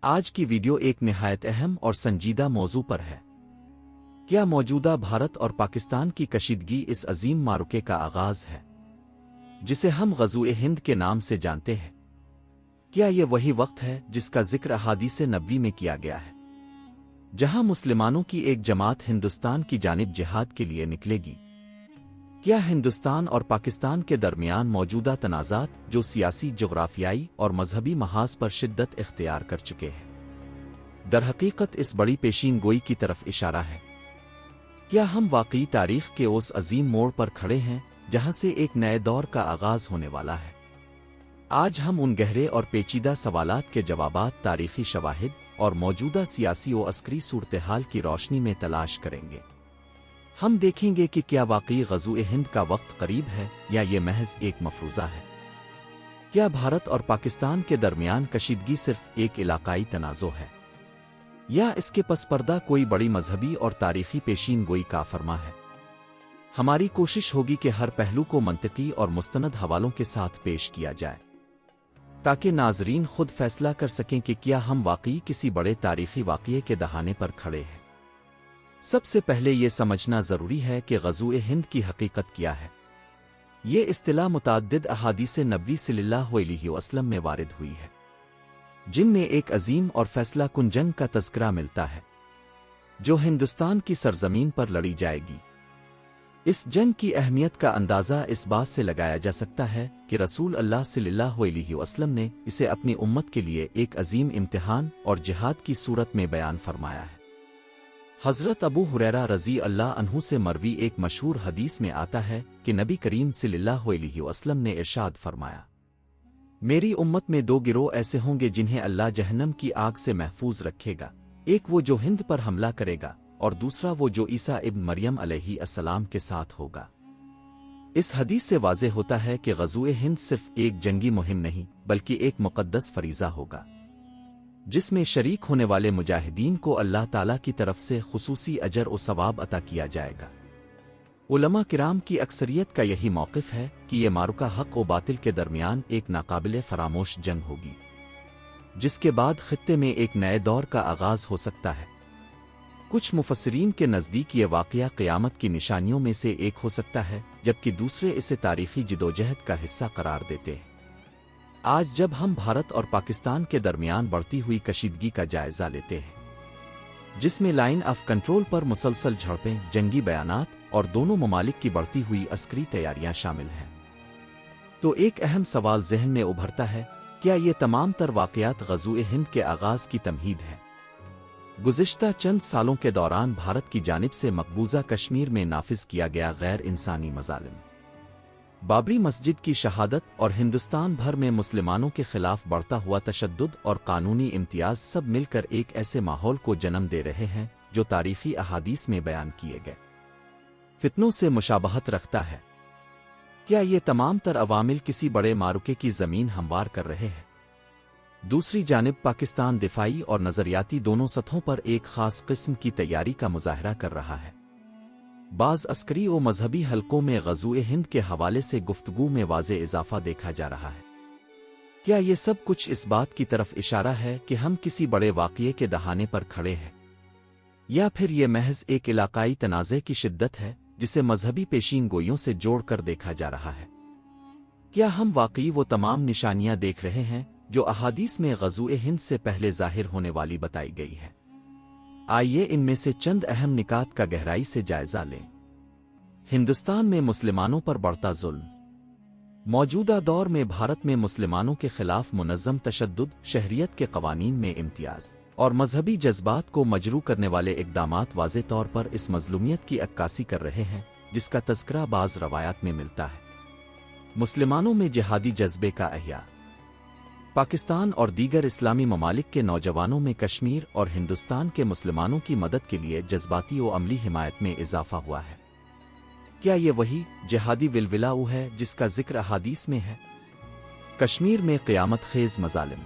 آج کی ویڈیو ایک نہایت اہم اور سنجیدہ موضوع پر ہے۔ کیا موجودہ بھارت اور پاکستان کی کشیدگی اس عظیم معرکے کا آغاز ہے جسے ہم غزوہ ہند کے نام سے جانتے ہیں؟ کیا یہ وہی وقت ہے جس کا ذکر احادیث نبوی میں کیا گیا ہے، جہاں مسلمانوں کی ایک جماعت ہندوستان کی جانب جہاد کے لیے نکلے گی؟ کیا ہندوستان اور پاکستان کے درمیان موجودہ تنازعات جو سیاسی، جغرافیائی اور مذہبی محاذ پر شدت اختیار کر چکے ہیں، درحقیقت اس بڑی پیشین گوئی کی طرف اشارہ ہے؟ کیا ہم واقعی تاریخ کے اس عظیم موڑ پر کھڑے ہیں جہاں سے ایک نئے دور کا آغاز ہونے والا ہے؟ آج ہم ان گہرے اور پیچیدہ سوالات کے جوابات تاریخی شواہد اور موجودہ سیاسی و عسکری صورتحال کی روشنی میں تلاش کریں گے۔ ہم دیکھیں گے کہ کیا واقعی غزوہ ہند کا وقت قریب ہے یا یہ محض ایک مفروضہ ہے؟ کیا بھارت اور پاکستان کے درمیان کشیدگی صرف ایک علاقائی تنازع ہے، یا اس کے پس پردہ کوئی بڑی مذہبی اور تاریخی پیشین گوئی کا فرما ہے؟ ہماری کوشش ہوگی کہ ہر پہلو کو منطقی اور مستند حوالوں کے ساتھ پیش کیا جائے، تاکہ ناظرین خود فیصلہ کر سکیں کہ کیا ہم واقعی کسی بڑے تاریخی واقعے کے دہانے پر کھڑے ہیں۔ سب سے پہلے یہ سمجھنا ضروری ہے کہ غزوہ ہند کی حقیقت کیا ہے۔ یہ اصطلاح متعدد احادیث نبوی صلی اللہ علیہ وسلم میں وارد ہوئی ہے، جن میں ایک عظیم اور فیصلہ کن جنگ کا تذکرہ ملتا ہے جو ہندوستان کی سرزمین پر لڑی جائے گی۔ اس جنگ کی اہمیت کا اندازہ اس بات سے لگایا جا سکتا ہے کہ رسول اللہ صلی اللہ علیہ وسلم نے اسے اپنی امت کے لیے ایک عظیم امتحان اور جہاد کی صورت میں بیان فرمایا ہے۔ حضرت ابو ہریرہ رضی اللہ عنہ سے مروی ایک مشہور حدیث میں آتا ہے کہ نبی کریم صلی اللہ علیہ وسلم نے ارشاد فرمایا، میری امت میں دو گروہ ایسے ہوں گے جنہیں اللہ جہنم کی آگ سے محفوظ رکھے گا، ایک وہ جو ہند پر حملہ کرے گا اور دوسرا وہ جو عیسیٰ ابن مریم علیہ السلام کے ساتھ ہوگا۔ اس حدیث سے واضح ہوتا ہے کہ غزوہ ہند صرف ایک جنگی مہم نہیں بلکہ ایک مقدس فریضہ ہوگا، جس میں شریک ہونے والے مجاہدین کو اللہ تعالیٰ کی طرف سے خصوصی اجر و ثواب عطا کیا جائے گا۔ علماء کرام کی اکثریت کا یہی موقف ہے کہ یہ معرکہ حق و باطل کے درمیان ایک ناقابل فراموش جنگ ہوگی، جس کے بعد خطے میں ایک نئے دور کا آغاز ہو سکتا ہے۔ کچھ مفسرین کے نزدیک یہ واقعہ قیامت کی نشانیوں میں سے ایک ہو سکتا ہے، جبکہ دوسرے اسے تاریخی جدوجہد کا حصہ قرار دیتے ہیں۔ آج جب ہم بھارت اور پاکستان کے درمیان بڑھتی ہوئی کشیدگی کا جائزہ لیتے ہیں، جس میں لائن آف کنٹرول پر مسلسل جھڑپیں، جنگی بیانات اور دونوں ممالک کی بڑھتی ہوئی عسکری تیاریاں شامل ہیں، تو ایک اہم سوال ذہن میں ابھرتا ہے، کیا یہ تمام تر واقعات غزوہ ہند کے آغاز کی تمہید ہے؟ گزشتہ چند سالوں کے دوران بھارت کی جانب سے مقبوضہ کشمیر میں نافذ کیا گیا غیر انسانی مظالم، بابری مسجد کی شہادت اور ہندوستان بھر میں مسلمانوں کے خلاف بڑھتا ہوا تشدد اور قانونی امتیاز سب مل کر ایک ایسے ماحول کو جنم دے رہے ہیں جو تاریخی احادیث میں بیان کیے گئے فتنوں سے مشابہت رکھتا ہے۔ کیا یہ تمام تر عوامل کسی بڑے معرکے کی زمین ہموار کر رہے ہیں؟ دوسری جانب پاکستان دفاعی اور نظریاتی دونوں سطحوں پر ایک خاص قسم کی تیاری کا مظاہرہ کر رہا ہے۔ بعض عسکری و مذہبی حلقوں میں غزوہ ہند کے حوالے سے گفتگو میں واضح اضافہ دیکھا جا رہا ہے۔ کیا یہ سب کچھ اس بات کی طرف اشارہ ہے کہ ہم کسی بڑے واقعے کے دہانے پر کھڑے ہیں، یا پھر یہ محض ایک علاقائی تنازع کی شدت ہے جسے مذہبی پیشین گوئیوں سے جوڑ کر دیکھا جا رہا ہے؟ کیا ہم واقعی وہ تمام نشانیاں دیکھ رہے ہیں جو احادیث میں غزوہ ہند سے پہلے ظاہر ہونے والی بتائی گئی ہے؟ آئیے ان میں سے چند اہم نکات کا گہرائی سے جائزہ لیں۔ ہندوستان میں مسلمانوں پر بڑھتا ظلم۔ موجودہ دور میں بھارت میں مسلمانوں کے خلاف منظم تشدد، شہریت کے قوانین میں امتیاز اور مذہبی جذبات کو مجروح کرنے والے اقدامات واضح طور پر اس مظلومیت کی عکاسی کر رہے ہیں جس کا تذکرہ بعض روایات میں ملتا ہے۔ مسلمانوں میں جہادی جذبے کا احیاء۔ پاکستان اور دیگر اسلامی ممالک کے نوجوانوں میں کشمیر اور ہندوستان کے مسلمانوں کی مدد کے لیے جذباتی و عملی حمایت میں اضافہ ہوا ہے۔ کیا یہ وہی جہادی ولولہ ہے جس کا ذکر احادیث میں ہے؟ کشمیر میں قیامت خیز مظالم۔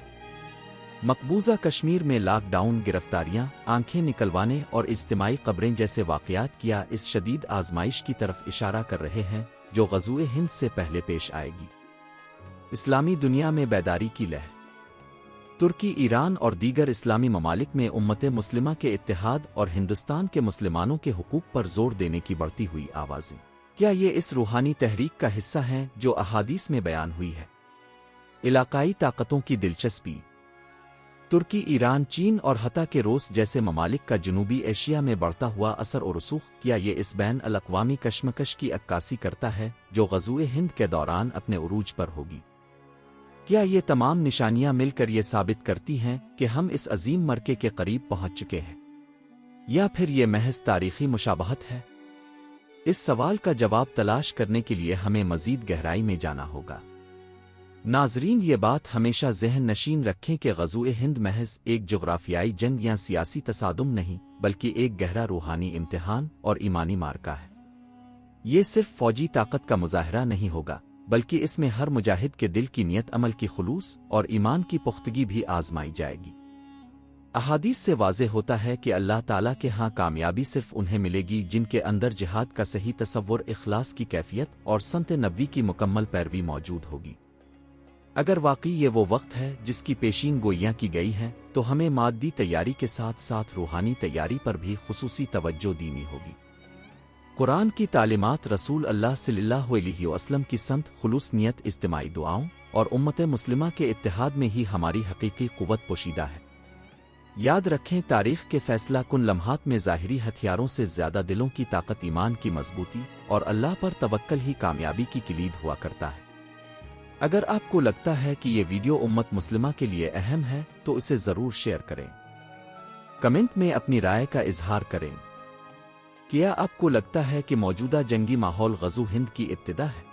مقبوضہ کشمیر میں لاک ڈاؤن، گرفتاریاں، آنکھیں نکلوانے اور اجتماعی قبریں جیسے واقعات کیا اس شدید آزمائش کی طرف اشارہ کر رہے ہیں جو غزوہ ہند سے پہلے پیش آئے گی۔ اسلامی دنیا میں بیداری کی لہر۔ ترکی، ایران اور دیگر اسلامی ممالک میں امت مسلمہ کے اتحاد اور ہندوستان کے مسلمانوں کے حقوق پر زور دینے کی بڑھتی ہوئی آوازیں کیا یہ اس روحانی تحریک کا حصہ ہیں جو احادیث میں بیان ہوئی ہے؟ علاقائی طاقتوں کی دلچسپی۔ ترکی، ایران، چین اور حتیٰ کہ روس جیسے ممالک کا جنوبی ایشیا میں بڑھتا ہوا اثر و رسوخ کیا یہ اس بین الاقوامی کشمکش کی عکاسی کرتا ہے جو غزوہ ہند کے دوران اپنے عروج پر ہوگی؟ کیا یہ تمام نشانیاں مل کر یہ ثابت کرتی ہیں کہ ہم اس عظیم مرکے کے قریب پہنچ چکے ہیں، یا پھر یہ محض تاریخی مشابہت ہے؟ اس سوال کا جواب تلاش کرنے کے لیے ہمیں مزید گہرائی میں جانا ہوگا۔ ناظرین، یہ بات ہمیشہ ذہن نشین رکھیں کہ غزوہ ہند محض ایک جغرافیائی جنگ یا سیاسی تصادم نہیں، بلکہ ایک گہرا روحانی امتحان اور ایمانی معرکہ ہے۔ یہ صرف فوجی طاقت کا مظاہرہ نہیں ہوگا، بلکہ اس میں ہر مجاہد کے دل کی نیت، عمل کی خلوص اور ایمان کی پختگی بھی آزمائی جائے گی۔ احادیث سے واضح ہوتا ہے کہ اللہ تعالیٰ کے ہاں کامیابی صرف انہیں ملے گی جن کے اندر جہاد کا صحیح تصور، اخلاص کی کیفیت اور سنت نبوی کی مکمل پیروی موجود ہوگی۔ اگر واقعی یہ وہ وقت ہے جس کی پیشین گوئیاں کی گئی ہیں، تو ہمیں مادی تیاری کے ساتھ ساتھ روحانی تیاری پر بھی خصوصی توجہ دینی ہوگی۔ قرآن کی تعلیمات، رسول اللہ صلی اللہ علیہ وسلم کی سنت، خلوص نیت، اجتماعی دعاؤں اور امت مسلمہ کے اتحاد میں ہی ہماری حقیقی قوت پوشیدہ ہے۔ یاد رکھیں، تاریخ کے فیصلہ کن لمحات میں ظاہری ہتھیاروں سے زیادہ دلوں کی طاقت، ایمان کی مضبوطی اور اللہ پر توکل ہی کامیابی کی کلید ہوا کرتا ہے۔ اگر آپ کو لگتا ہے کہ یہ ویڈیو امت مسلمہ کے لیے اہم ہے تو اسے ضرور شیئر کریں۔ کمنٹ میں اپنی رائے کا اظہار کریں۔ کیا آپ کو لگتا ہے کہ موجودہ جنگی ماحول غزوہ ہند کی ابتدا ہے؟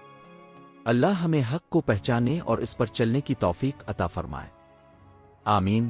اللہ ہمیں حق کو پہچانے اور اس پر چلنے کی توفیق عطا فرمائے۔ آمین۔